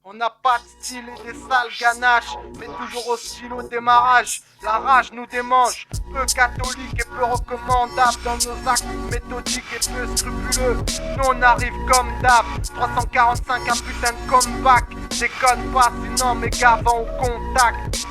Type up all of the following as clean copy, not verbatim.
On n'a pas de style et des sales ganaches, mais toujours hostile au démarrage. La rage nous démange, peu catholique et peu recommandable dans nos actes méthodiques et peu scrupuleux. Nous on arrive comme d'hab, 345 un putain de comeback. Déconne pas sinon mes gars vont au contact.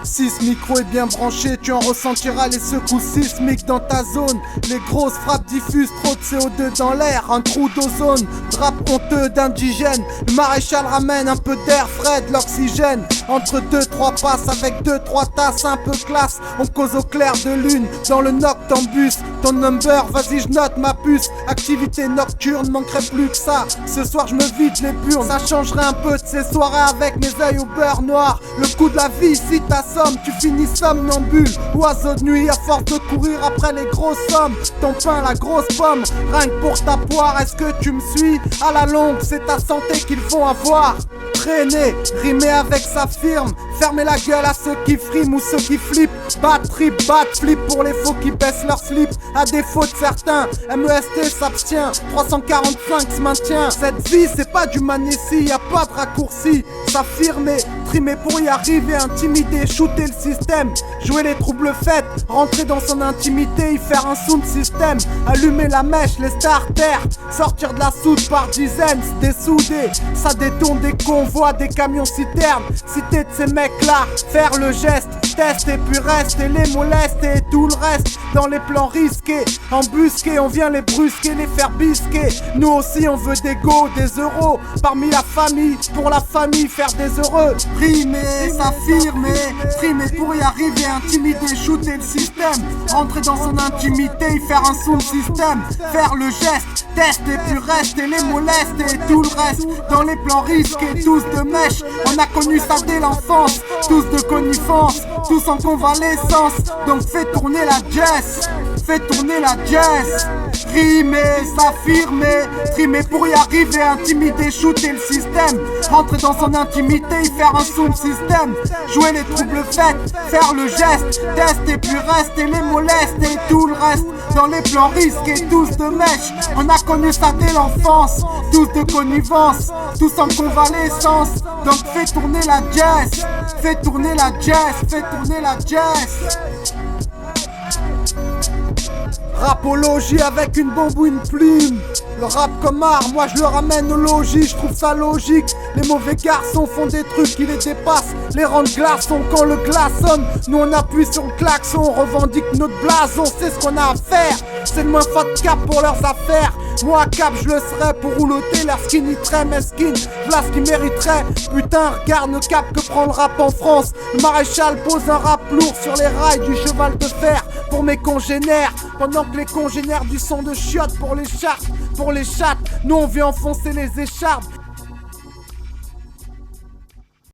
Si ce micro est bien branché, tu en ressentiras les secousses sismiques dans ta zone. Les grosses frappes diffusent trop de CO2 dans l'air, un trou d'ozone, drap honteux d'indigènes. Le maréchal ramène un peu d'air frais, de l'oxygène. Entre 2-3 passes avec 2-3 tasses un peu classe. On cause au clair de lune, dans le noctambus. Ton number, vas-y je note ma puce. Activité nocturne, manquerait plus que ça. Ce soir je me vide les burnes, ça changerait un peu de ces soirées avec mes yeux au beurre noir. Le coup de la vie, si t'assommes, tu finis somnambule. Oiseau de nuit à force de courir après les grosses sommes. Ton pain, la grosse pomme, rien que pour ta poire. Est-ce que tu me suis? À la longue, c'est ta santé qu'ils vont avoir. Traîner, rimer avec sa firme. Fermer la gueule à ceux qui friment ou ceux qui flippent. Bat trip, bat flip pour les faux qui baissent leur slip. À défaut de certains, MEST s'abstient, 345 se maintient. Cette vie c'est pas du Manessi, y a pas de raccourci. S'affirmer, trimer pour y arriver, intimider, shooter le système. Jouer les troubles faits, rentrer dans son intimité, y faire un sound system. Allumer la mèche, les starters, sortir de la soude par dizaines, se dessouder. Ça détourne des convois, des camions citernes. Citer de ces mecs là, faire le geste. Test et puis rester les molester et tout le reste dans les plans risqués. Embusqués, on vient les brusquer, les faire bisquer. Nous aussi on veut des go, des euros parmi la famille, pour la famille faire des heureux. Rimer, s'affirmer, trimer pour y arriver, intimider, shooter le système. Rentrer dans son intimité, y faire un sound système. Faire le geste, test et puis rester les molester et tout le reste dans les plans risqués, tous de mèche. On a connu ça dès l'enfance, tous de connivence, tous en convalescence. Donc fais tourner la jazz, fais tourner la jazz. Rimer, s'affirmer, trimer pour y arriver, intimider, shooter le système. Rentrer dans son intimité, y faire un sound système. Jouer les troubles faits, faire le geste, test et puis rester les molester et tout le reste dans les plans risqués, tous de mèche. On a connu ça dès l'enfance, tous de connivence, tous en convalescence. Donc fais tourner la jazz, fais tourner la jazz, fais tourner la jazz. Rapologie avec une bombe ou une plume. Le rap comme art, moi je le ramène au logis, je trouve ça logique. Les mauvais garçons font des trucs qui les dépassent, les rendent glaçons quand le glaçonne. Nous on appuie sur le klaxon, on revendique notre blason, c'est ce qu'on a à faire. C'est le moins fat cap pour leurs affaires. Moi à cap je le serais pour rouloter leur skinny très mesquine. V'là ce qui mériterait, putain regarde le cap que prend le rap en France. Le maréchal pose un rap lourd sur les rails du cheval de fer pour mes congénères. Pendant que les congénères du son de chiottes pour les chartes, pour les chattes. Nous on vient enfoncer les écharpes